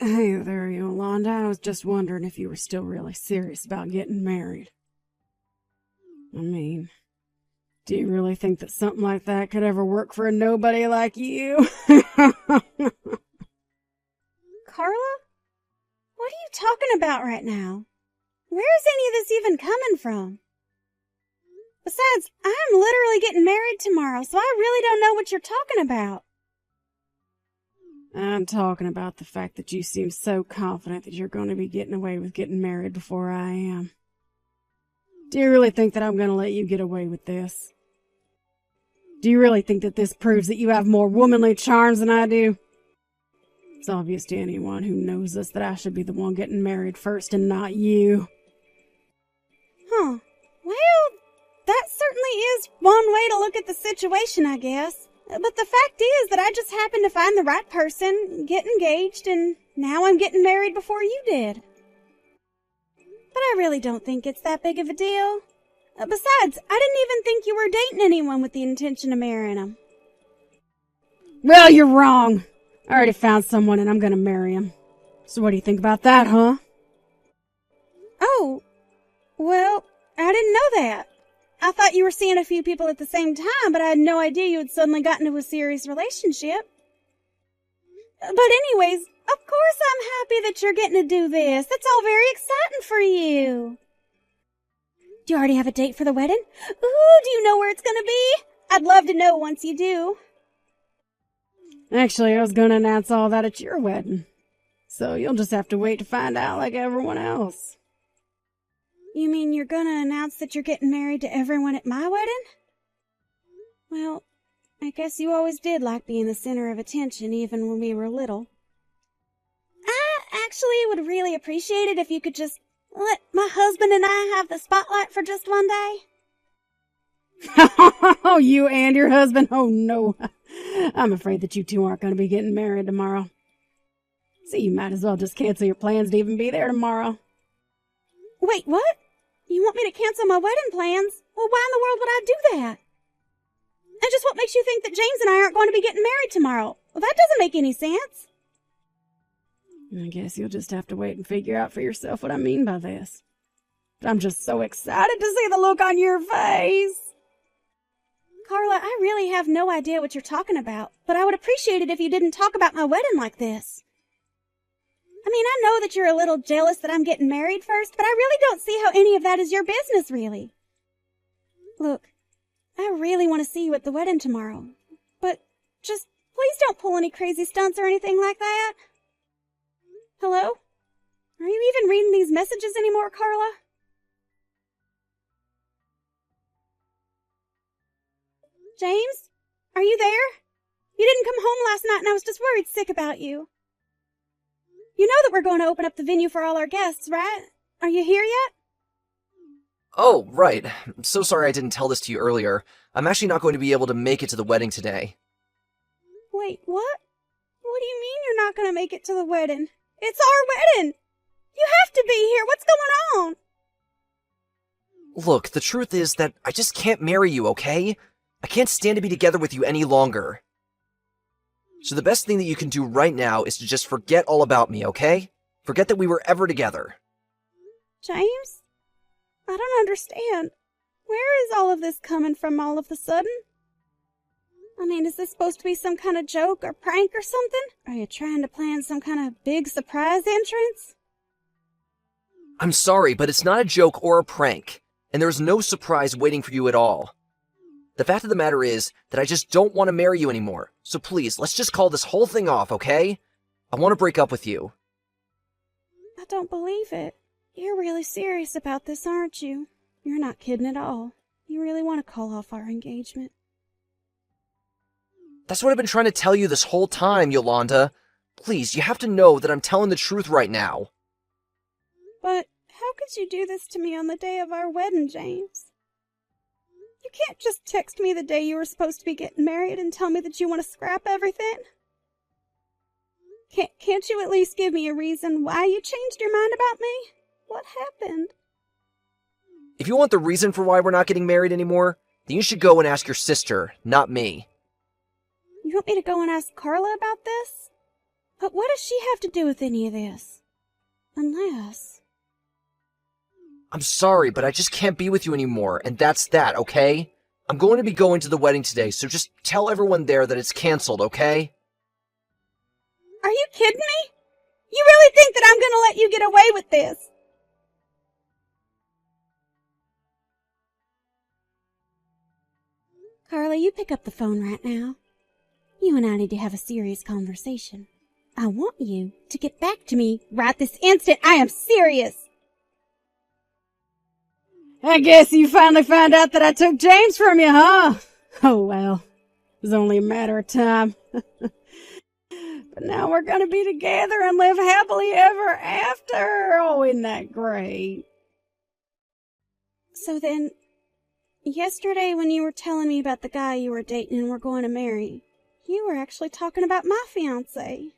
Hey there, Yolanda. I was just wondering if you were still really serious about getting married. I mean, do you really think that something like that could ever work for a nobody like you? Carla? What are you talking about right now? Where is any of this even coming from? Besides, I'm literally getting married tomorrow, so I really don't know what you're talking about. I'm talking about the fact that you seem so confident that you're going to be getting away with getting married before I am. Do you really think that I'm going to let you get away with this? Do you really think that this proves that you have more womanly charms than I do? It's obvious to anyone who knows us that I should be the one getting married first and not you. Huh. Well, that certainly is one way to look at the situation, I guess. But the fact is that I just happened to find the right person, get engaged, and now I'm getting married before you did. But I really don't think it's that big of a deal. Besides, I didn't even think you were dating anyone with the intention of marrying him. Well, you're wrong. I already found someone and I'm going to marry him. So what do you think about that, huh? Oh, well, I didn't know that. I thought you were seeing a few people at the same time, but I had no idea you had suddenly gotten into a serious relationship. But anyways, of course I'm happy that you're getting to do this. That's all very exciting for you. Do you already have a date for the wedding? Ooh, do you know where it's gonna be? I'd love to know once you do. Actually, I was going to announce all that at your wedding. So you'll just have to wait to find out like everyone else. You mean you're gonna announce that you're getting married to everyone at my wedding? Well, I guess you always did like being the center of attention even when we were little. I actually would really appreciate it if you could just let my husband and I have the spotlight for just one day. Oh, you and your husband? Oh, no. I'm afraid that you two aren't going to be getting married tomorrow. So you might as well just cancel your plans to even be there tomorrow. Wait, what? You want me to cancel my wedding plans? Well, why in the world would I do that? And just what makes you think that James and I aren't going to be getting married tomorrow? Well, that doesn't make any sense. I guess you'll just have to wait and figure out for yourself what I mean by this. But I'm just so excited to see the look on your face. Carla, I really have no idea what you're talking about, but I would appreciate it if you didn't talk about my wedding like this. I mean, I know that you're a little jealous that I'm getting married first, but I really don't see how any of that is your business, really. Look, I really want to see you at the wedding tomorrow, but just please don't pull any crazy stunts or anything like that. Hello? Are you even reading these messages anymore, Carla? James? Are you there? You didn't come home last night and I was just worried sick about you. You know that we're going to open up the venue for all our guests, right? Are you here yet? Oh, right. I'm so sorry I didn't tell this to you earlier. I'm actually not going to be able to make it to the wedding today. Wait, what? What do you mean you're not going to make it to the wedding? It's our wedding! You have to be here! What's going on? Look, the truth is that I just can't marry you, okay? I can't stand to be together with you any longer. So the best thing that you can do right now is to just forget all about me, okay? Forget that we were ever together. James? I don't understand. Where is all of this coming from all of a sudden? I mean, is this supposed to be some kind of joke or prank or something? Are you trying to plan some kind of big surprise entrance? I'm sorry, but it's not a joke or a prank, and there's no surprise waiting for you at all. The fact of the matter is that I just don't want to marry you anymore, so please, let's just call this whole thing off, okay? I want to break up with you. I don't believe it. You're really serious about this, aren't you? You're not kidding at all. You really want to call off our engagement. That's what I've been trying to tell you this whole time, Yolanda. Please, you have to know that I'm telling the truth right now. But how could you do this to me on the day of our wedding, James? You can't just text me the day you were supposed to be getting married and tell me that you want to scrap everything. Can't you at least give me a reason why you changed your mind about me? What happened? If you want the reason for why we're not getting married anymore, then you should go and ask your sister, not me. You want me to go and ask Carla about this? But what does she have to do with any of this? Unless... I'm sorry, but I just can't be with you anymore, and that's that, okay? I'm going to be going to the wedding today, so just tell everyone there that it's canceled, okay? Are you kidding me? You really think that I'm gonna let you get away with this? Carla, you pick up the phone right now. You and I need to have a serious conversation. I want you to get back to me right this instant. I am serious. I guess you finally found out that I took James from you, huh? Oh well, it was only a matter of time. But now we're gonna be together and live happily ever after. Oh, isn't that great? So then, yesterday when you were telling me about the guy you were dating and were going to marry, you were actually talking about my fiancé.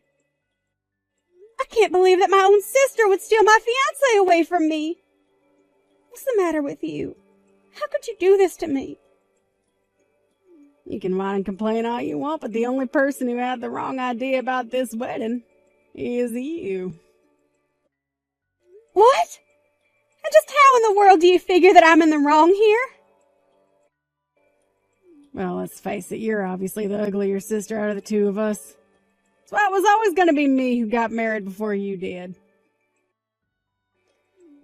I can't believe that my own sister would steal my fiancé away from me. What's the matter with you? How could you do this to me? You can whine and complain all you want, but the only person who had the wrong idea about this wedding is you. What? And just how in the world do you figure that I'm in the wrong here? Well, let's face it, you're obviously the uglier sister out of the two of us. So it was always going to be me who got married before you did.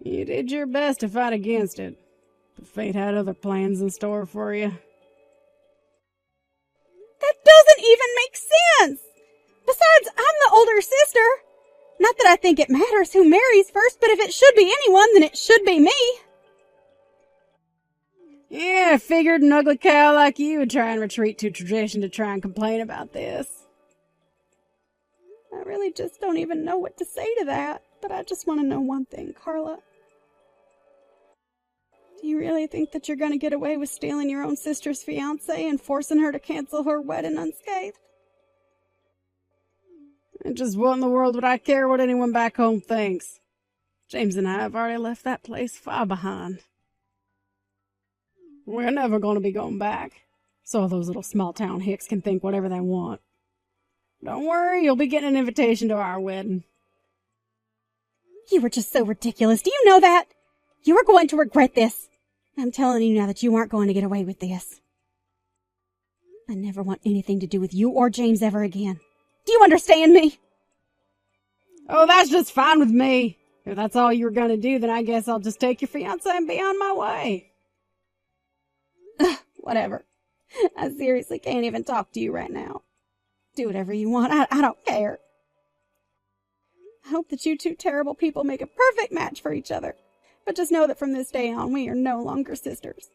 You did your best to fight against it, but fate had other plans in store for you. That doesn't even make sense! Besides, I'm the older sister. Not that I think it matters who marries first, but if it should be anyone, then it should be me. Yeah, I figured an ugly cow like you would try and retreat to tradition to try and complain about this. I really just don't even know what to say to that, but I just want to know one thing, Carla. Do you really think that you're going to get away with stealing your own sister's fiancé and forcing her to cancel her wedding unscathed? And just what in the world would I care what anyone back home thinks? James and I have already left that place far behind. We're never going to be going back, so all those little small-town hicks can think whatever they want. Don't worry, you'll be getting an invitation to our wedding. You were just so ridiculous. Do you know that? You are going to regret this. I'm telling you now that you aren't going to get away with this. I never want anything to do with you or James ever again. Do you understand me? Oh, that's just fine with me. If that's all you're going to do, then I guess I'll just take your fiancé and be on my way. Whatever. I seriously can't even talk to you right now. Do whatever you want. I don't care. I hope that you two terrible people make a perfect match for each other. But just know that from this day on, we are no longer sisters.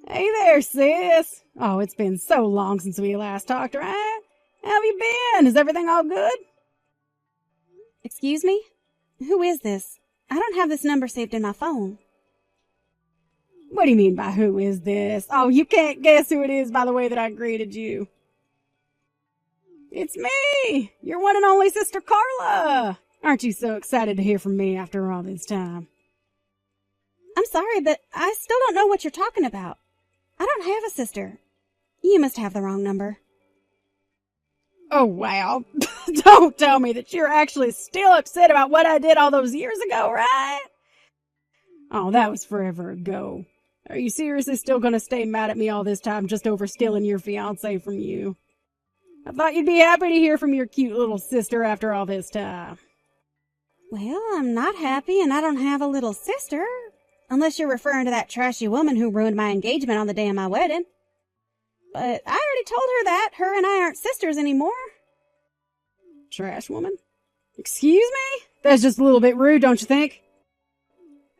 Hey there, sis. Oh, it's been so long since we last talked, right? How have you been? Is everything all good? Excuse me? Who is this? I don't have this number saved in my phone. What do you mean by who is this? Oh, you can't guess who it is by the way that I greeted you. It's me, your one and only sister Carla. Aren't you so excited to hear from me after all this time? I'm sorry, but I still don't know what you're talking about. I don't have a sister. You must have the wrong number. Oh, wow. Don't tell me that you're actually still upset about what I did all those years ago, right? Oh, that was forever ago. Are you seriously still going to stay mad at me all this time just over stealing your fiancé from you? I thought you'd be happy to hear from your cute little sister after all this time. Well, I'm not happy and I don't have a little sister. Unless you're referring to that trashy woman who ruined my engagement on the day of my wedding. But I already told her that. Her and I aren't sisters anymore. Trash woman? Excuse me? That's just a little bit rude, don't you think?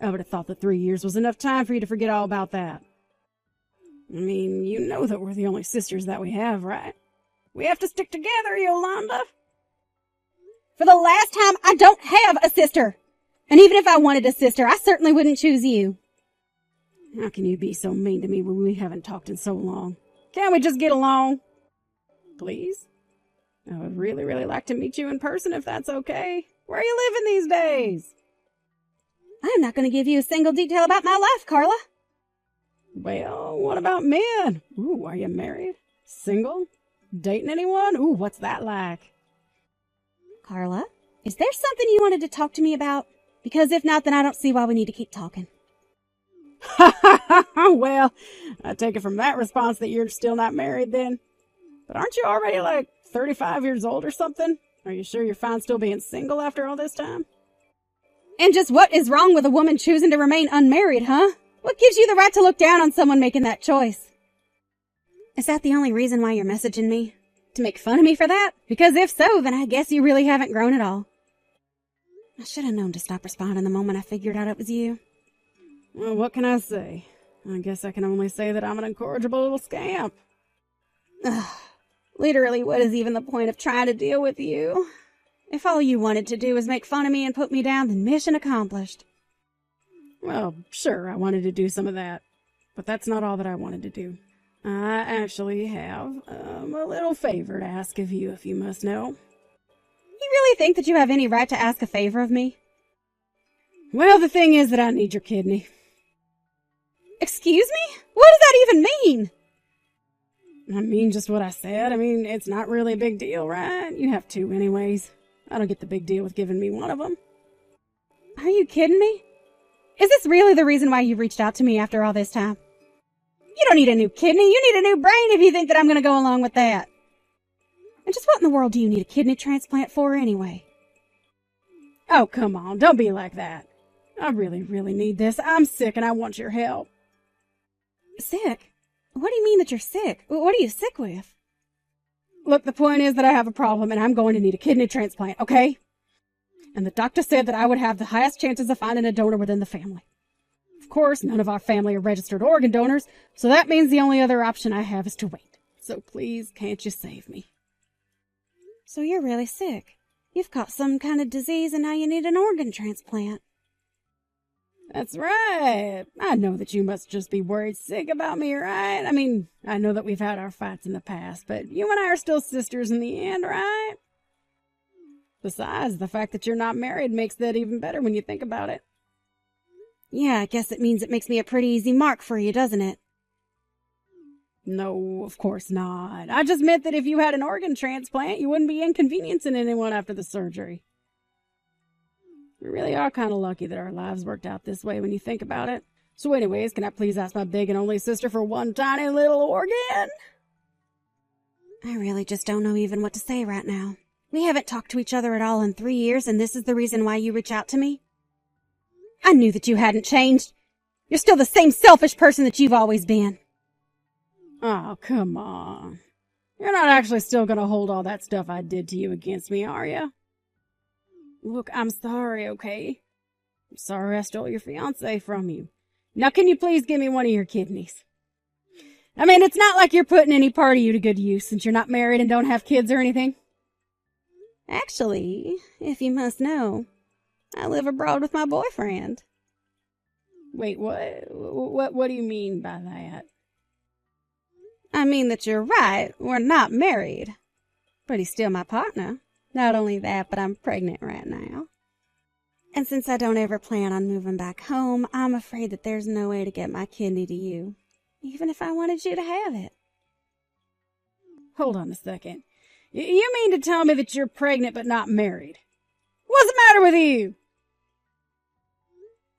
I would have thought that 3 years was enough time for you to forget all about that. I mean, you know that we're the only sisters that we have, right? We have to stick together, Yolanda. For the last time, I don't have a sister. And even if I wanted a sister, I certainly wouldn't choose you. How can you be so mean to me when we haven't talked in so long? Can't we just get along? Please? I would really, really like to meet you in person if that's okay. Where are you living these days? I'm not going to give you a single detail about my life, Carla. Well, what about men? Ooh, are you married? Single? Dating anyone? Ooh, what's that like? Carla, is there something you wanted to talk to me about? Because if not, then I don't see why we need to keep talking. Well, I take it from that response that you're still not married then. But aren't you already like 35 years old or something? Are you sure you're fine still being single after all this time? And just what is wrong with a woman choosing to remain unmarried, huh? What gives you the right to look down on someone making that choice? Is that the only reason why you're messaging me? To make fun of me for that? Because if so, then I guess you really haven't grown at all. I should have known to stop responding the moment I figured out it was you. Well, what can I say? I guess I can only say that I'm an incorrigible little scamp. Ugh. Literally, what is even the point of trying to deal with you? If all you wanted to do was make fun of me and put me down, then mission accomplished. Well, sure, I wanted to do some of that. But that's not all that I wanted to do. I actually have a little favor to ask of you, if you must know. You really think that you have any right to ask a favor of me? Well, the thing is that I need your kidney. Excuse me? What does that even mean? I mean just what I said. I mean, it's not really a big deal, right? You have two anyways. I don't get the big deal with giving me one of them. Are you kidding me? Is this really the reason why you reached out to me after all this time? You don't need a new kidney. You need a new brain if you think that I'm going to go along with that. And just what in the world do you need a kidney transplant for anyway? Oh, come on. Don't be like that. I really, really need this. I'm sick and I want your help. Sick? What do you mean that you're sick? What are you sick with? Look, the point is that I have a problem and I'm going to need a kidney transplant, okay? And the doctor said that I would have the highest chances of finding a donor within the family. Of course, none of our family are registered organ donors, so that means the only other option I have is to wait. So please, can't you save me? So you're really sick. You've caught some kind of disease and now you need an organ transplant. That's right. I know that you must just be worried sick about me, right? I mean, I know that we've had our fights in the past, but you and I are still sisters in the end, right? Besides, the fact that you're not married makes that even better when you think about it. Yeah, I guess it means it makes me a pretty easy mark for you, doesn't it? No, of course not. I just meant that if you had an organ transplant, you wouldn't be inconveniencing anyone after the surgery. We really are kind of lucky that our lives worked out this way when you think about it. So anyways, can I please ask my big and only sister for one tiny little organ? I really just don't know even what to say right now. We haven't talked to each other at all in 3 years, and this is the reason why you reach out to me? I knew that you hadn't changed. You're still the same selfish person that you've always been. Oh, come on. You're not actually still going to hold all that stuff I did to you against me, are you? Look, I'm sorry, okay? I'm sorry I stole your fiancé from you. Now can you please give me one of your kidneys? I mean, it's not like you're putting any part of you to good use since you're not married and don't have kids or anything. Actually, if you must know, I live abroad with my boyfriend. Wait, what? What do you mean by that? I mean that you're right, we're not married. But he's still my partner. Not only that, but I'm pregnant right now. And since I don't ever plan on moving back home, I'm afraid that there's no way to get my kidney to you, even if I wanted you to have it. Hold on a second. You mean to tell me that you're pregnant but not married? What's the matter with you?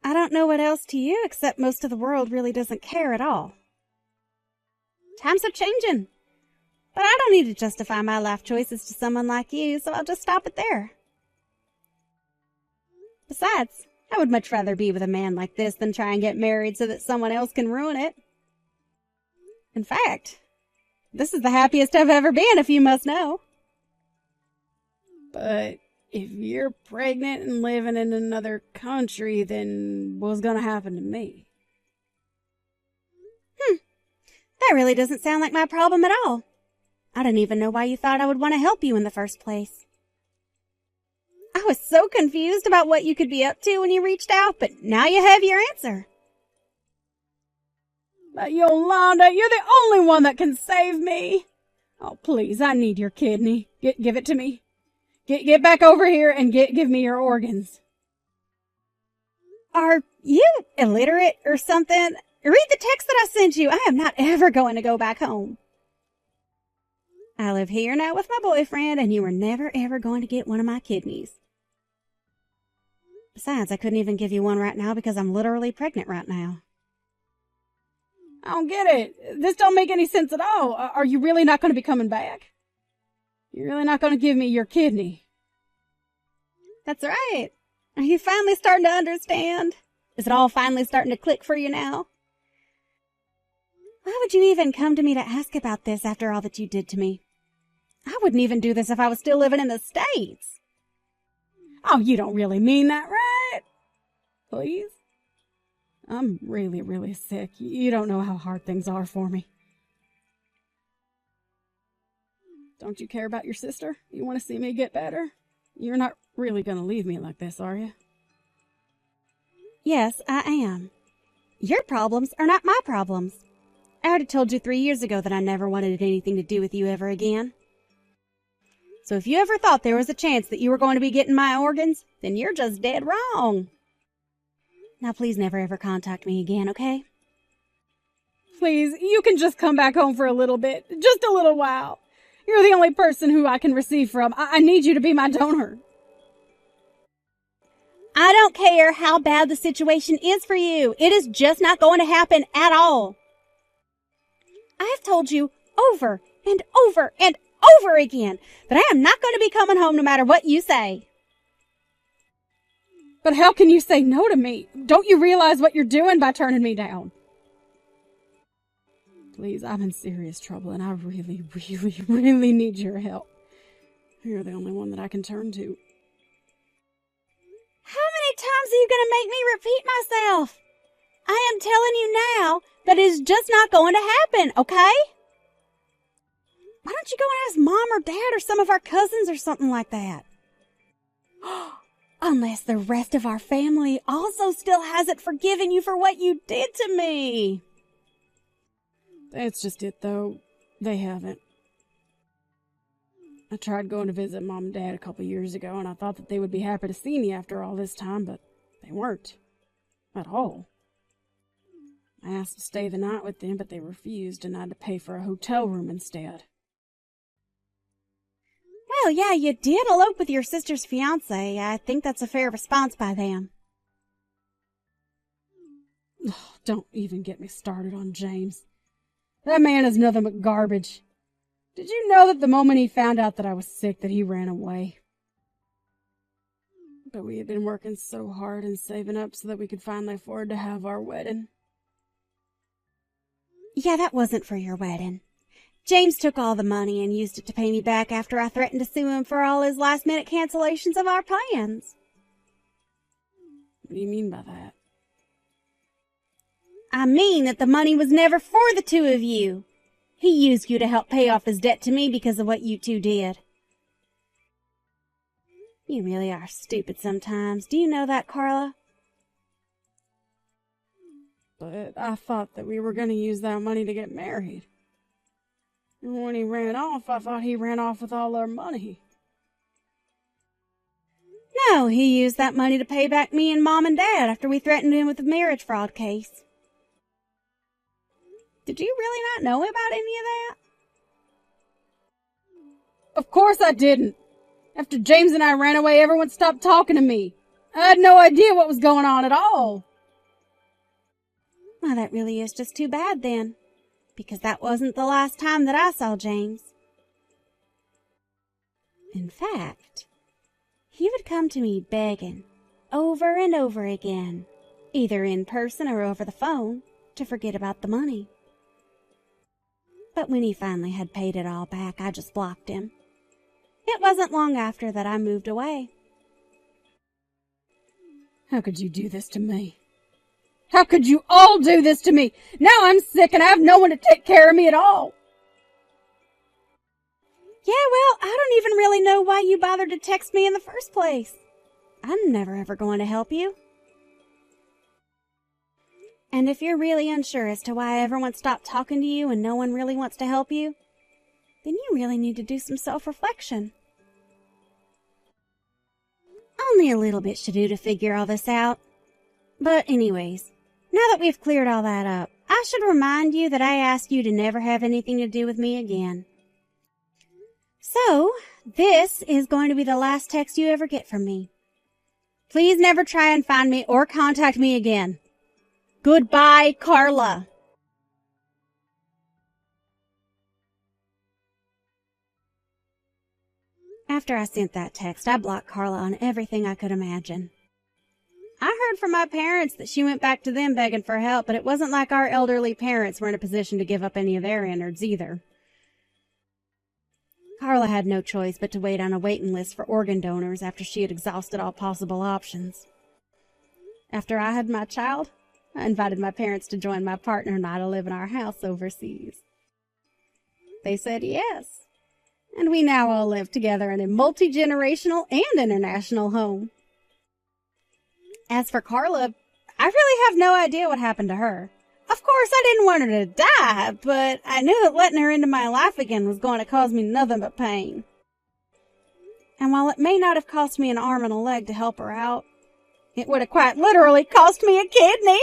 I don't know what else to you, except most of the world really doesn't care at all. Times are changing. But I don't need to justify my life choices to someone like you, so I'll just stop it there. Besides, I would much rather be with a man like this than try and get married so that someone else can ruin it. In fact, this is the happiest I've ever been, if you must know. But if you're pregnant and living in another country, then what's gonna happen to me? That really doesn't sound like my problem at all. I don't even know why you thought I would want to help you in the first place. I was so confused about what you could be up to when you reached out, but now you have your answer. Yolanda, you're the only one that can save me. Oh, please, I need your kidney. Give it to me. Get back over here and give me your organs. Are you illiterate or something? Read the text that I sent you. I am not ever going to go back home. I live here now with my boyfriend, and you are never ever going to get one of my kidneys. Besides, I couldn't even give you one right now because I'm literally pregnant right now. I don't get it. This don't make any sense at all. Are you really not going to be coming back? You're really not going to give me your kidney? That's right. Are you finally starting to understand? Is it all finally starting to click for you now? Why would you even come to me to ask about this after all that you did to me? I wouldn't even do this if I was still living in the States. Oh, you don't really mean that, right? Please? I'm really, really sick. You don't know how hard things are for me. Don't you care about your sister? You want to see me get better? You're not really going to leave me like this, are you? Yes, I am. Your problems are not my problems. I already told you 3 years ago that I never wanted anything to do with you ever again. So if you ever thought there was a chance that you were going to be getting my organs, then you're just dead wrong. Now please never ever contact me again, okay? Please, you can just come back home for a little bit. Just a little while. You're the only person who I can receive from. I need you to be my donor. I don't care how bad the situation is for you. It is just not going to happen at all. I have told you over and over and over again that I am not going to be coming home no matter what you say. But how can you say no to me? Don't you realize what you're doing by turning me down? Please, I'm in serious trouble and I really, really, really need your help. You're the only one that I can turn to. How many times are you going to make me repeat myself? I am telling you now that it is just not going to happen, okay? Why don't you go and ask Mom or Dad or some of our cousins or something like that? Unless the rest of our family also still hasn't forgiven you for what you did to me. That's just it, though. They haven't. I tried going to visit Mom and Dad a couple years ago, and I thought that they would be happy to see me after all this time, but they weren't. At all. I asked to stay the night with them, but they refused, and I had to pay for a hotel room instead. Well, yeah, you did elope with your sister's fiancé. I think that's a fair response by them. Oh, don't even get me started on James. That man is nothing but garbage. Did you know that the moment he found out that I was sick that he ran away? But we had been working so hard and saving up so that we could finally afford to have our wedding. Yeah, that wasn't for your wedding. James took all the money and used it to pay me back after I threatened to sue him for all his last-minute cancellations of our plans. What do you mean by that? I mean that the money was never for the two of you. He used you to help pay off his debt to me because of what you two did. You really are stupid sometimes. Do you know that, Carla? But I thought that we were going to use that money to get married. And when he ran off, I thought he ran off with all our money. No, he used that money to pay back me and Mom and Dad after we threatened him with the marriage fraud case. Did you really not know about any of that? Of course I didn't. After James and I ran away, everyone stopped talking to me. I had no idea what was going on at all. Well, that really is just too bad then, because that wasn't the last time that I saw James. In fact, he would come to me begging over and over again, either in person or over the phone, to forget about the money. But when he finally had paid it all back, I just blocked him. It wasn't long after that I moved away. How could you do this to me? How could you all do this to me? Now I'm sick and I have no one to take care of me at all. Yeah, well, I don't even really know why you bothered to text me in the first place. I'm never ever going to help you. And if you're really unsure as to why everyone stopped talking to you and no one really wants to help you, then you really need to do some self-reflection. Only a little bit should do to figure all this out. But anyways, now that we've cleared all that up, I should remind you that I asked you to never have anything to do with me again. So, this is going to be the last text you ever get from me. Please never try and find me or contact me again. Goodbye, Carla. After I sent that text, I blocked Carla on everything I could imagine. I heard from my parents that she went back to them begging for help, but it wasn't like our elderly parents were in a position to give up any of their innards either. Carla had no choice but to wait on a waiting list for organ donors after she had exhausted all possible options. After I had my child, I invited my parents to join my partner and I to live in our house overseas. They said yes, and we now all live together in a multi-generational and international home. As for Carla, I really have no idea what happened to her. Of course, I didn't want her to die, but I knew that letting her into my life again was going to cause me nothing but pain. And while it may not have cost me an arm and a leg to help her out, it would have quite literally cost me a kidney.